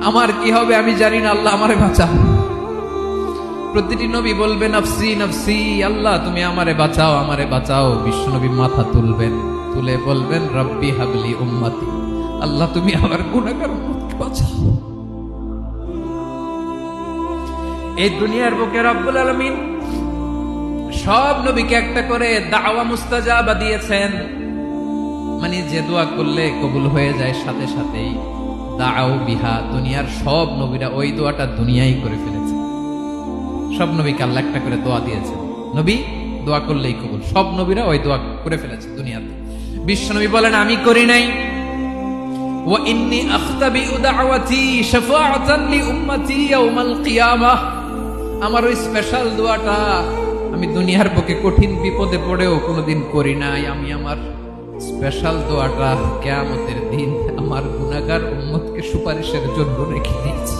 আমার কি হবে আমি জানি না, আল্লাহ আমারে বাঁচাও। প্রতিটি নবী বলবেন নফসি নফসি, আল্লাহ তুমি আমারে বাঁচাও আমারে বাঁচাও। বিশ্বনবী মাথা তুলবেন, তুলে বলবেন রব্বি হাবলি উম্মতি, আল্লাহ তুমি আমার গুনাহগার উম্মতকে বাঁচাও। এই দুনিয়ার বুকে রব্বুল আলামিন সব নবীকে একটা করে দাওয়া মুস্তাজাবা দিয়েছেন, মানে যে দোয়া করলে কবুল হয়ে যায় সাথে সাথেই। দাও বিহা, দুনিয়ার সব নবীরা ওই দোয়াটা দুনিয়ায় করে ফেলেছে। সব নবীকে আল্লাহ একটা করে দোয়া দিয়েছেন, নবী দোয়া করলেই কবুল। সব নবীরা ওই দোয়া করে ফেলেছে দুনিয়াতে। বিশ্ব নবী বলেন আমি করি নাই। ওয়া ইন্নী আখতাবিউ দাওয়াতি শাফাআতান লি উম্মতি ইয়াউমাল কিয়ামাহ, আমার ওই স্পেশাল দোয়াটা আমি দুনিয়ার বুকে কঠিন বিপদে পড়েও কোনোদিন করি নাই। আমি আমার স্পেশাল দোয়াটা কিয়ামতের দিন আমার গুনাহগার উম্মতকে সুপারিশের জন্য রেখে দিয়েছি।